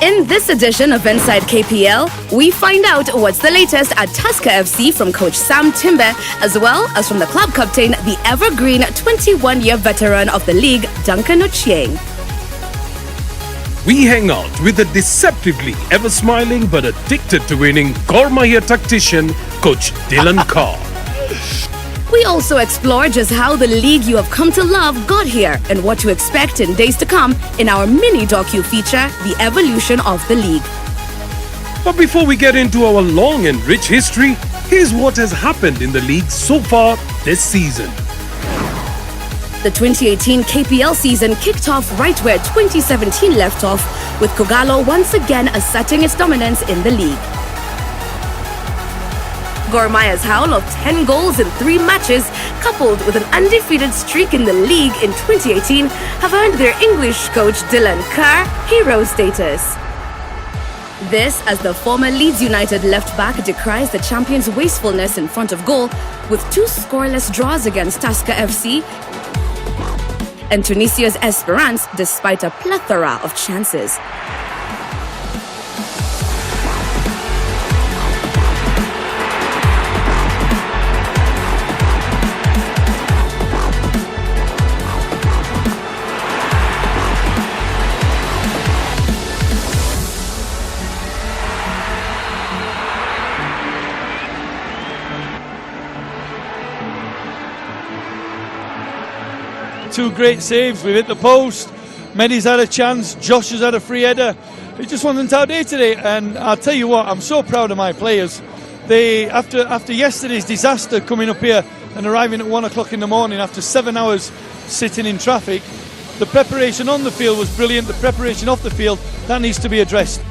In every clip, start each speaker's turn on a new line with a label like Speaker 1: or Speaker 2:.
Speaker 1: In this edition of Insyde KPL, we find out what's the latest at Tusker FC from coach Sam Timber, as well as from the club captain, the evergreen 21-year veteran of the league, Duncan Ochieng.
Speaker 2: We hang out with the deceptively ever-smiling but addicted to winning Gor Mahia tactician, Coach Dylan Carr.
Speaker 1: We also explore just how the league you have come to love got here and what to expect in days to come in our mini docu feature, The Evolution of the League.
Speaker 2: But before we get into our long and rich history, here's what has happened in the league so far this season.
Speaker 1: The 2018 KPL season kicked off right where 2017 left off, with Kogalo once again asserting its dominance in the league. Gor Mahia's haul of 10 goals in 3 matches, coupled with an undefeated streak in the league in 2018, have earned their English coach Dylan Carr hero status. This as the former Leeds United left-back decries the champions' wastefulness in front of goal with 2 scoreless draws against Tusker FC and Tunisia's Esperance despite a plethora of chances.
Speaker 3: Two great saves. We've hit the post. Medi's had a chance. Josh has had a free header. It just wasn't our day today. And I'll tell you what, I'm so proud of my players. They, after yesterday's disaster, coming up here and arriving at 1 o'clock in the morning after 7 hours sitting in traffic, the preparation on the field was brilliant. The preparation off the field, that needs to be addressed.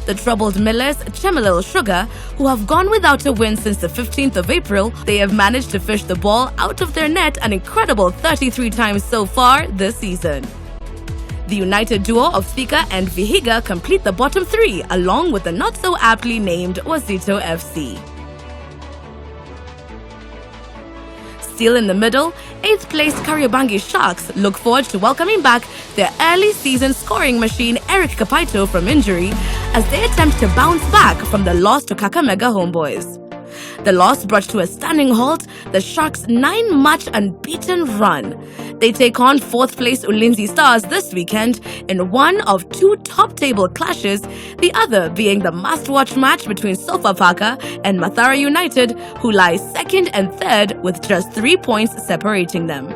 Speaker 1: The troubled Millers, Chemelil Sugar, who have gone without a win since the 15th of April, they have managed to fish the ball out of their net an incredible 33 times so far this season. The United duo of Thika and Vihiga complete the bottom 3, along with the not-so-aptly named Wazito FC. Still in the middle, 8th placed Kariobangi Sharks look forward to welcoming back their early season scoring machine Eric Kapaito from injury as they attempt to bounce back from the loss to Kakamega Homeboys. The loss brought to a stunning halt the Sharks' 9-match unbeaten run. They take on 4th place Ulinzi Stars this weekend in one of 2 top-table clashes, the other being the must-watch match between Sofapaka and Mathara United, who lie 2nd and 3rd with just 3 points separating them.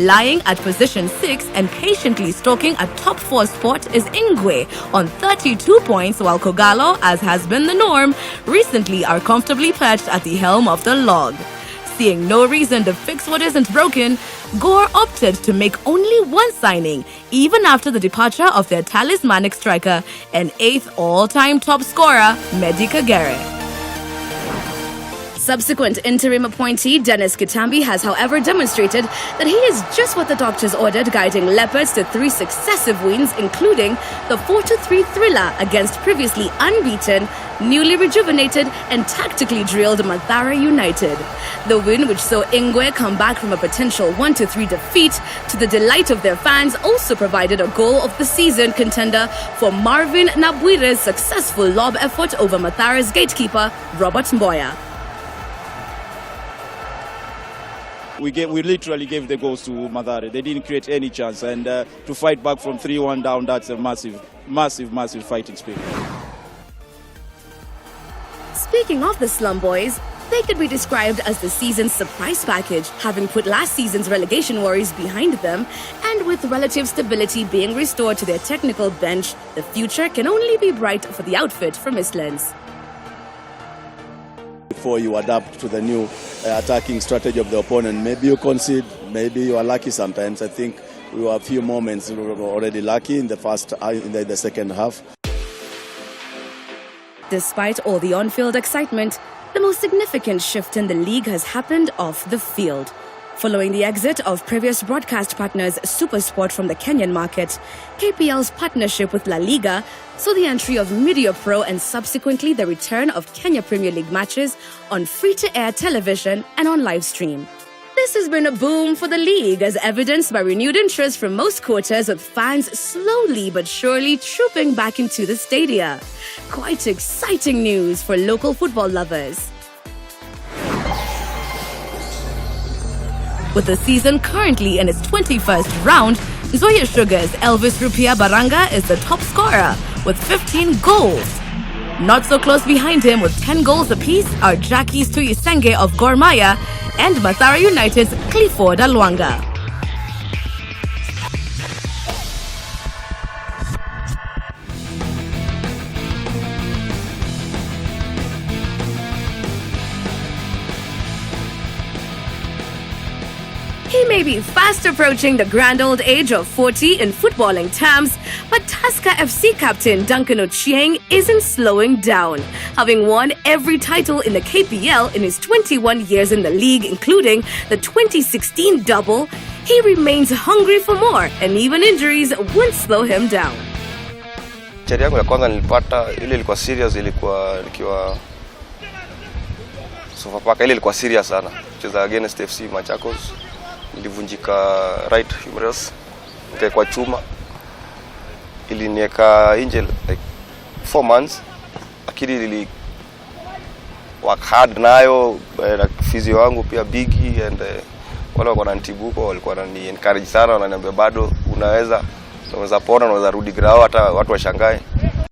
Speaker 1: Lying at position 6 and patiently stalking a top 4 spot is Ingwe on 32 points, while Kogalo, as has been the norm, recently are comfortably perched at the helm of the log. Seeing no reason to fix what isn't broken, Gor opted to make only 1 signing, even after the departure of their talismanic striker and 8th all-time top scorer, Medi Kagere. Subsequent interim appointee Dennis Kitambi has, however, demonstrated that he is just what the doctors ordered, guiding Leopards to 3 successive wins, including the 4-3 thriller against previously unbeaten, newly rejuvenated and tactically drilled Mathara United. The win, which saw Ingwe come back from a potential 1-3 defeat to the delight of their fans, also provided a goal of the season contender for Marvin Nabwire's successful lob effort over Mathara's gatekeeper, Robert Mboya.
Speaker 4: We literally gave the goals to Mathare. They didn't create any chance, and to fight back from 3-1 down, that's a massive fighting spirit.
Speaker 1: Speaking of the Slum Boys, they could be described as the season's surprise package, having put last season's relegation worries behind them, and with relative stability being restored to their technical bench, the future can only be bright for the outfit from Islands.
Speaker 5: Before you adapt to the new attacking strategy of the opponent, maybe you concede, maybe you are lucky sometimes. I think we were a few moments we were already lucky in the second half.
Speaker 1: Despite all the on-field excitement, the most significant shift in the league has happened off the field. Following the exit of previous broadcast partners SuperSport from the Kenyan market, KPL's partnership with La Liga saw the entry of Media Pro and subsequently the return of Kenya Premier League matches on free-to-air television and on live stream. This has been a boom for the league, as evidenced by renewed interest from most quarters, with fans slowly but surely trooping back into the stadia. Quite exciting news for local football lovers. With the season currently in its 21st round, Zoya Sugar's Elvis Rupia Baranga is the top scorer with 15 goals. Not so close behind him with 10 goals apiece are Jackie's Tuyisenge of Gor Mahia and Mathare United's Clifford Alwanga. He may be fast approaching the grand old age of 40 in footballing terms, but Tusker FC captain Duncan Ochieng isn't slowing down. Having won every title in the KPL in his 21 years in the league, including the 2016 double, he remains hungry for more, and even injuries won't slow him down.
Speaker 6: Chari yangu ya kwanza nilipata, ile ilikuwa serious, ilikuwa nikiwa Sofapaka, ile ilikuwa serious sana. Kucheza against FC Machakos. Nilivunjika right humerus, kwa chuma, ilinieka inje like 4 months, lakini nili work hard nayo, na physio wangu pia bigi, and wale wako wananitibuko walikuwa wanani encourage sana, wananiambia bado unaweza pona, unaweza rudi grao, hata watu washangae.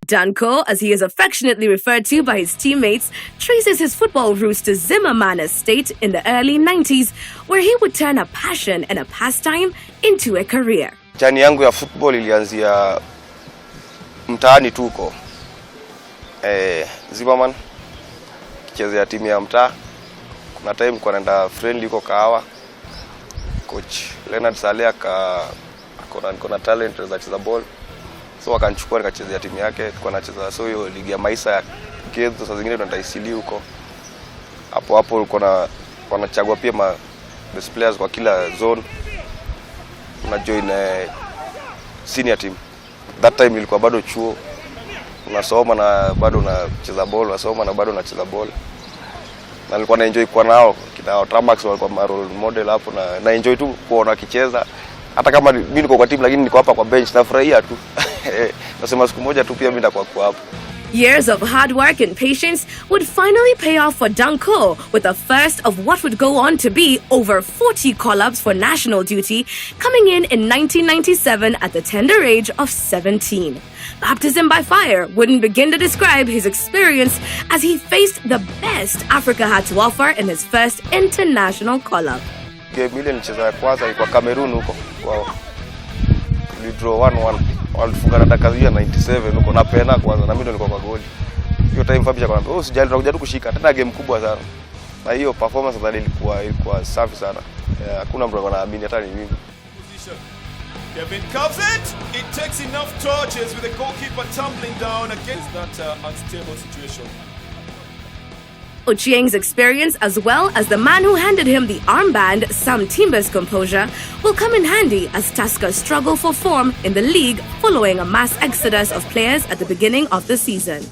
Speaker 1: Danko, as he is affectionately referred to by his teammates, traces his football roots to Zimmerman Estate in the early 90s, where he would turn a passion and a pastime into a career.
Speaker 6: Jani yangu ya football ilianzia mtaani tuko. Zimmerman, kichezea timu ya mtaa. Kuna time kwa naenda friendly huko Kahawa. Coach Leonard Saleh akona talent za kucheza ball. So wakanichukua nikachezea timu yake, tulikuwa nacheza so hiyo ligi ya maisha ya Gezo, saa zingine tunaenda isili huko. Hapo ulikuwa wanachagua pia best players kwa kila zone. Una join senior team. That time ilikuwa bado chuo. Unasoma na bado unacheza ball, unasoma na bado unacheza ball. Na nilikuwa na enjoy kwa nao, kina Tramax walikuwa role model hapo, na enjoy tu kuona wakicheza. Hata kama mimi niko kwa timu lakini niko hapa kwa bench, nafurahia tu. Nasema siku moja tu pia mimi nitakuwa hapo.
Speaker 1: Years of hard work and patience would finally pay off for Danko, with the first of what would go on to be over 40 call-ups for national duty, coming in 1997 at the tender age of 17. Baptism by fire wouldn't begin to describe his experience, as he faced the best Africa had to offer in his first international call-up.
Speaker 6: Game ile nilicheza ya kwanza ilikuwa Cameroon huko kwao. Tulidraw 1-1. Walifunga na dakika 97 huko na pena kwanza, na mimi nilikuwa kwa goli. Hiyo time Fabio akanambia, "Oh, sijali tutakuja tu kushika." Tena game kubwa sana. Na hiyo performance ndio ilikuwa safi sana. Hakuna mtu anaamini hata ni mimi.
Speaker 7: Kevin curves it. It takes enough touches with the goalkeeper tumbling down against that unstable situation.
Speaker 1: Ochieng's experience, as well as the man who handed him the armband, Sam Timber's composure, will come in handy as Tusker struggle for form in the league following a mass exodus of players at the beginning of the season.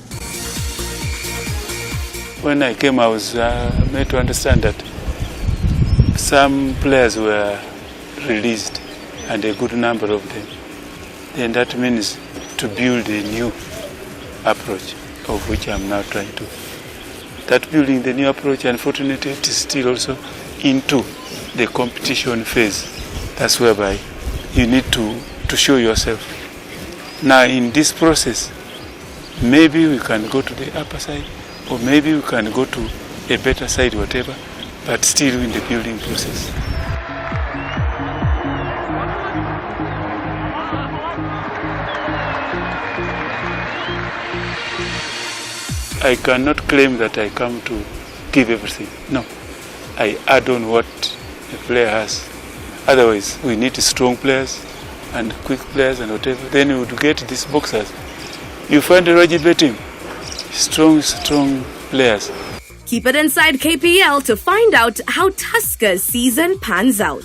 Speaker 8: When I came, I was made to understand that some players were released, and a good number of them. Then that means to build a new approach, of which I'm now trying to. That building the new approach, unfortunately, it is still also into the competition phase. That's whereby you need to show yourself. Now in this process, maybe we can go to the upper side, or maybe we can go to a better side, whatever, but still in the building process. I cannot claim that I come to give everything. No, I add on what a player has. Otherwise, we need strong players and quick players and whatever. Then we would get these boxers. You find a Raji team, strong players.
Speaker 1: Keep it inside KPL to find out how Tuska's season pans out.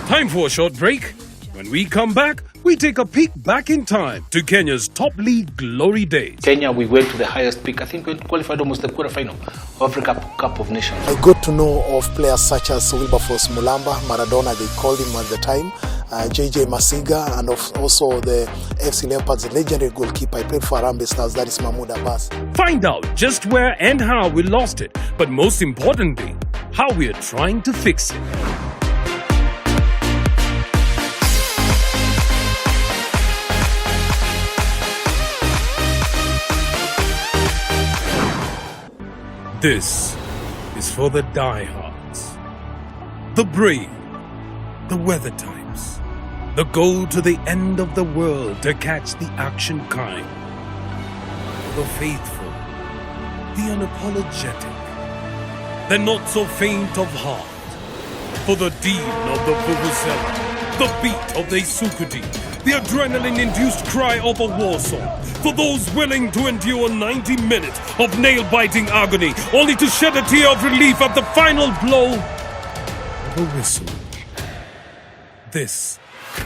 Speaker 2: Time for a short break. When we come back, we take a peek back in time to Kenya's top league glory days.
Speaker 9: Kenya, we went to the highest peak. I think we qualified almost the quarterfinal of Africa Cup of Nations.
Speaker 10: I got to know of players such as Wilberforce Mulamba, Maradona, they called him at the time, JJ Masiga, and also the FC Leopards legendary goalkeeper. I played for Harambee Stars, that is Mahmoud Abbas.
Speaker 2: Find out just where and how we lost it, but most importantly, how we are trying to fix it. This is for the diehards, the brave, the weather types, the go to the end of the world to catch the action kind, the faithful, the unapologetic, the not so faint of heart, for the dean of the vuvuzela, the beat of the Isukudi, the adrenaline-induced cry of a war song, for those willing to endure 90 minutes of nail-biting agony, only to shed a tear of relief at the final blow of a whistle. This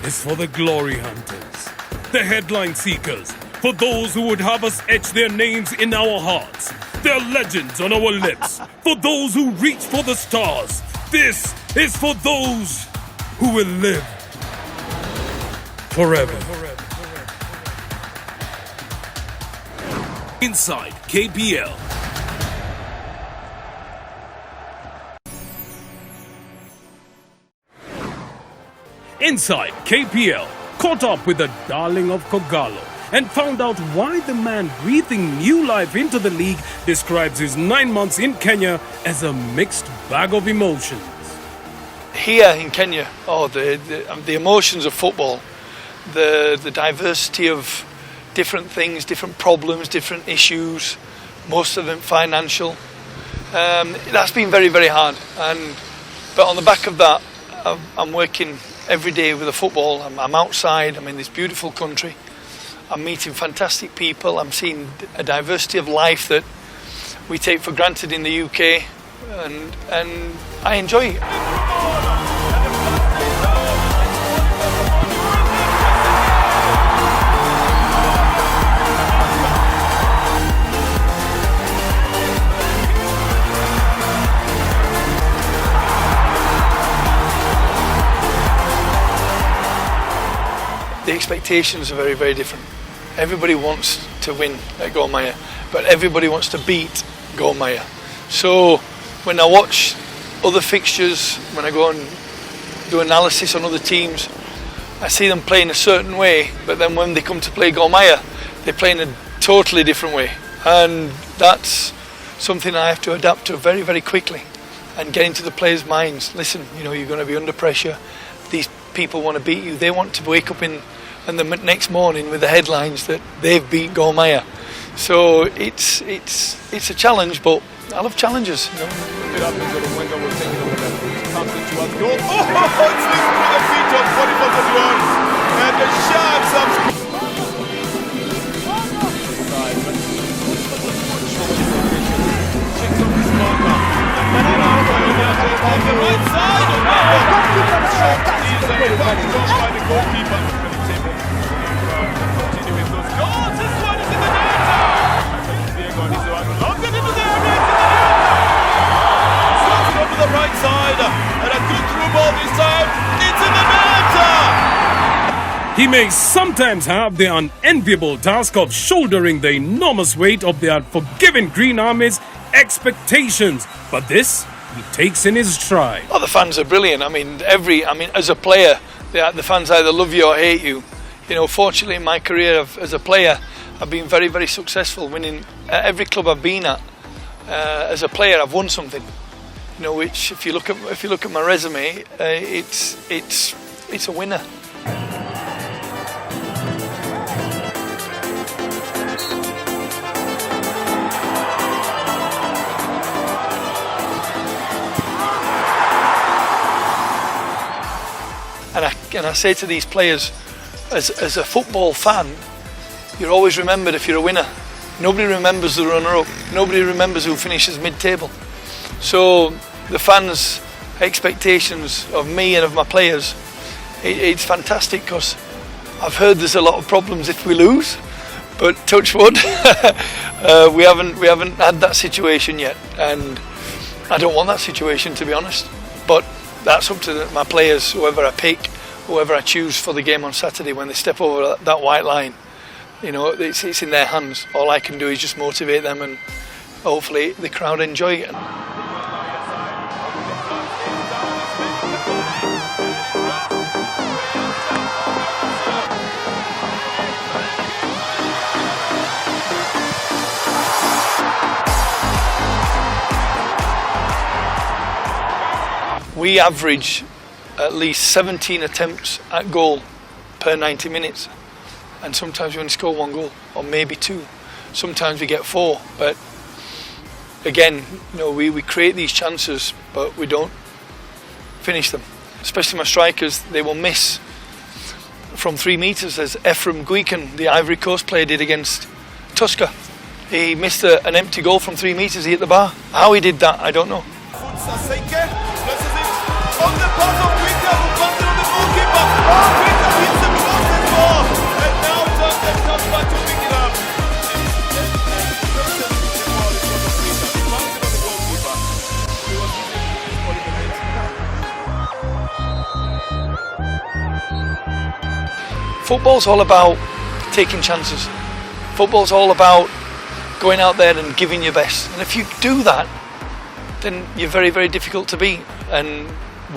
Speaker 2: is for the glory hunters, the headline seekers, for those who would have us etch their names in our hearts, their legends on our lips, for those who reach for the stars. This is for those who will live forever. Inside KPL. Inside KPL caught up with the darling of Kogalo and found out why the man breathing new life into the league describes his 9 months in Kenya as a mixed bag of emotions.
Speaker 3: Here in Kenya, the emotions of football, the diversity of different things, different problems, different issues, most of them financial. That's been very, very hard. But on the back of that, I'm working every day with the football. I'm outside, I'm in this beautiful country. I'm meeting fantastic people. I'm seeing a diversity of life that we take for granted in the UK, and I enjoy it. The expectations are very, very different. Everybody wants to win at Gor Mahia, but everybody wants to beat Gor Mahia. So when I watch other fixtures, when I go and do analysis on other teams, I see them playing a certain way, but then when they come to play Gor Mahia, they play in a totally different way. And that's something I have to adapt to very, very quickly and get into the players' minds. Listen, you're going to be under pressure. These people want to beat you. They want to wake up in the next morning with the headlines that they've beat Gor Mahia. So it's a challenge, but I love challenges.
Speaker 7: It happens when the we're taking over the comes into goal. Oh, it's linked to the feet of Boniface Eduard. And the Sharks have on the right side. By the goalkeeper. Continue with those goals. This one is in the net. Diego needs to unlock it into the area. Slots it over the right side. And a good through ball this time. It's in the net.
Speaker 2: He may sometimes have the unenviable task of shouldering the enormous weight of the unforgiving Green Army's expectations, but this he takes in his stride.
Speaker 3: Oh, the fans are brilliant. As a player, the fans either love you or hate you. Fortunately in my career as a player, I've been very, very successful, winning at every club I've been at. As a player, I've won something. Which if you look at my resume, it's a winner. And I say to these players, as a football fan, you're always remembered if you're a winner. Nobody remembers the runner-up. Nobody remembers who finishes mid-table. So the fans' expectations of me and of my players, it's fantastic, because I've heard there's a lot of problems if we lose, but touch wood, we haven't had that situation yet, and I don't want that situation, to be honest. But that's up to my players, whoever I pick, whoever I choose for the game on Saturday. When they step over that white line, you know, it's in their hands. All I can do is just motivate them, and hopefully the crowd enjoy it. We average at least 17 attempts at goal per 90 minutes. And sometimes we only score 1 goal, or maybe 2. Sometimes we get 4. But again, you know, we create these chances, but we don't finish them. Especially my strikers, they will miss from 3 metres, as Ephraim Guican, the Ivory Coast player, did against Tusker. He missed an empty goal from 3 metres, he hit the bar. How he did that, I don't know.
Speaker 7: On the pass of Guican, who comes through the goalkeeper. Oh, Guican hits the post as well. And now Duncan comes back to pick it up.
Speaker 3: Football's all about taking chances. Football's all about going out there and giving your best. And if you do that, then you're very, very difficult to beat. And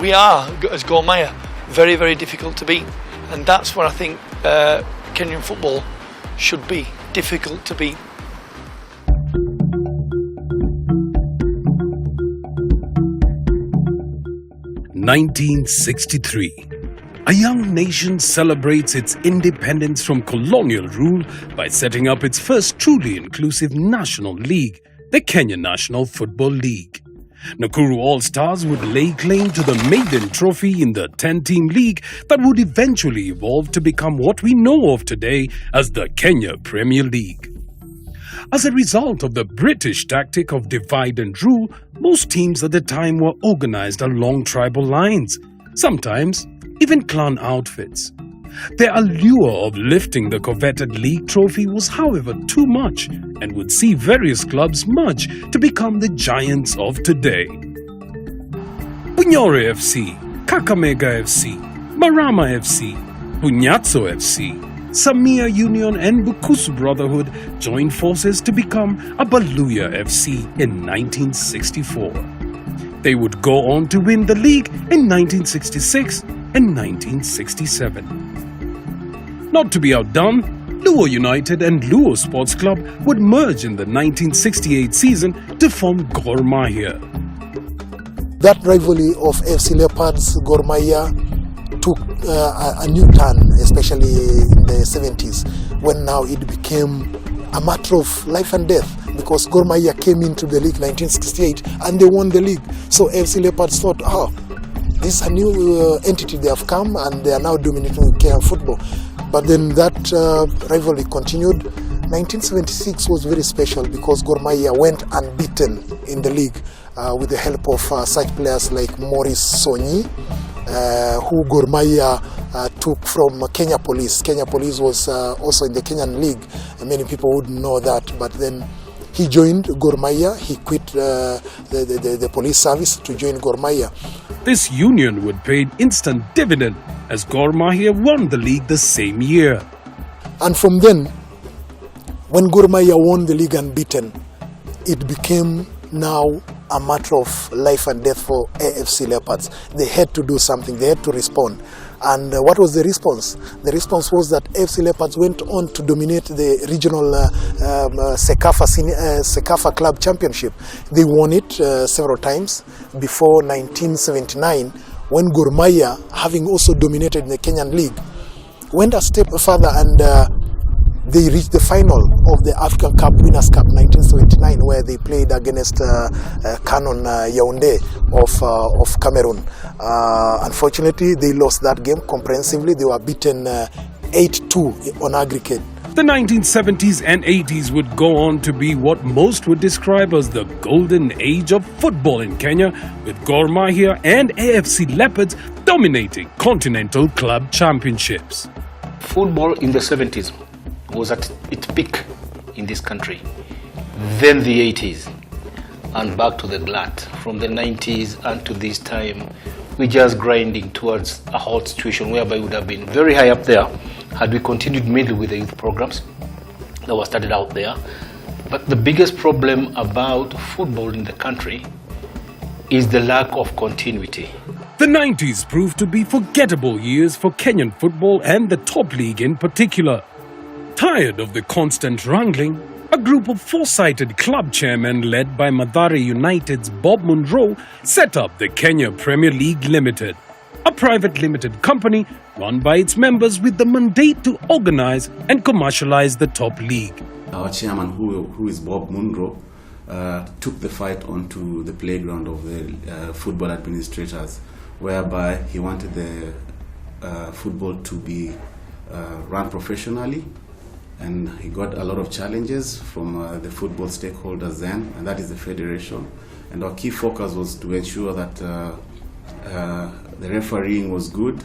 Speaker 3: we are, as Gor Mahia, very, very difficult to beat. And that's what I think Kenyan football should be, difficult to beat.
Speaker 2: (1963). A young nation celebrates its independence from colonial rule by setting up its first truly inclusive national league, the Kenya National Football League. Nakuru All-Stars would lay claim to the maiden trophy in the 10-team league that would eventually evolve to become what we know of today as the Kenya Premier League. As a result of the British tactic of divide and rule, most teams at the time were organized along tribal lines, sometimes even clan outfits. Their allure of lifting the coveted league trophy was, however, too much and would see various clubs merge to become the giants of today. Bunyore FC, Kakamega FC, Marama FC, Bunyatso FC, Samia Union and Bukusu Brotherhood joined forces to become Abaluya FC in 1964. They would go on to win the league in 1966 and 1967. Not to be outdone, Luo United and Luo Sports Club would merge in the 1968 season to form Gor Mahia.
Speaker 10: That rivalry of FC Leopards, Gor Mahia took a new turn, especially in the 70s, when now it became a matter of life and death, because Gor Mahia came into the league 1968 and they won the league. So FC Leopards thought, this is a new entity, they have come and they are now dominating Kenyan football. But then that rivalry continued. 1976 was very special because Gor Mahia went unbeaten in the league with the help of such players like Maurice Sonyi, who Gor Mahia took from Kenya Police. Kenya Police was also in the Kenyan league. Many people wouldn't know that, but then he joined Gor Mahia. He quit the police service to join Gor Mahia.
Speaker 2: This union would pay instant dividend as Gor Mahia won the league the same year.
Speaker 10: And from then, when Gor Mahia won the league unbeaten, it became now a matter of life and death for AFC Leopards. They had to do something, they had to respond. And what was the response? The response was that AFC Leopards went on to dominate the regional Sekafa Club Championship. They won it several times before 1979, when Gor Mahia, having also dominated in the Kenyan League, went a step further and they reached the final of the African Cup Winners' Cup 1979, where they played against Canon Yaoundé of Cameroon. Unfortunately, they lost that game comprehensively. They were beaten 8-2 on aggregate.
Speaker 2: The 1970s and 80s would go on to be what most would describe as the golden age of football in Kenya, with Gor Mahia and AFC Leopards dominating continental club championships.
Speaker 9: Football in the 70s was at its peak in this country. Then the 80s, and back to the glut. From the 90s and to this time, we're just grinding towards a hot situation whereby we would have been very high up there had we continued mainly with the youth programs that were started out there. But the biggest problem about football in the country is the lack of continuity.
Speaker 2: The 90s proved to be forgettable years for Kenyan football and the top league in particular. Tired of the constant wrangling, a group of foresighted club chairmen led by Mathare United's Bob Munro set up the Kenya Premier League Limited, a private limited company run by its members with the mandate to organize and commercialize the top league.
Speaker 11: Our chairman, who is Bob Munro, took the fight onto the playground of the football administrators, whereby he wanted the football to be run professionally, and he got a lot of challenges from the football stakeholders then, and that is the federation. And our key focus was to ensure that the refereeing was good,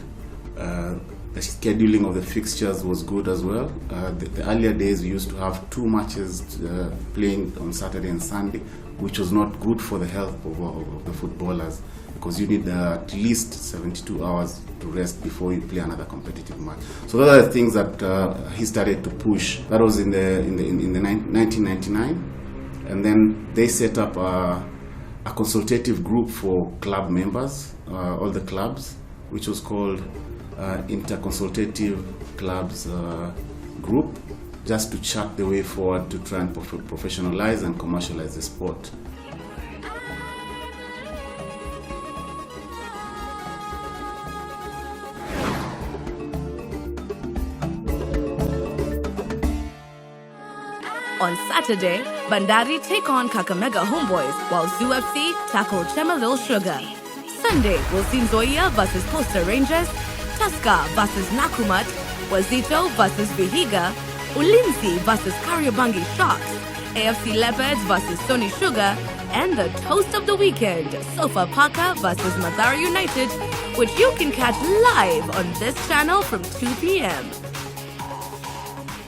Speaker 11: the scheduling of the fixtures was good as well. The earlier days we used to have 2 matches playing on Saturday and Sunday, which was not good for the health of the footballers, because you need at least 72 hours to rest before you play another competitive match. So those are the things that he started to push. That was in the 1999, and then they set up a consultative group for club members, all the clubs, which was called Interconsultative Clubs Group, just to chart the way forward to try and professionalize and commercialize the sport.
Speaker 1: On Saturday, Bandari take on Kakamega Homeboys, while Zoo FC tackle Chemelil Sugar. Sunday, we'll see Nzoia versus Poster Rangers, Tusker versus Nakumat, Wazito versus Vihiga, Ulinzi versus Kariobangi Sharks, AFC Leopards versus Sony Sugar, and the toast of the weekend, Sofa Paka versus Mathare United, which you can catch live on this channel from 2 p.m.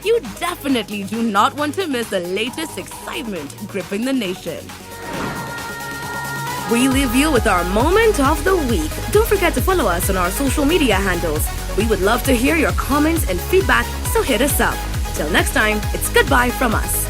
Speaker 1: You definitely do not want to miss the latest excitement gripping the nation. We leave you with our moment of the week. Don't forget to follow us on our social media handles. We would love to hear your comments and feedback, so hit us up. Till next time, it's goodbye from us.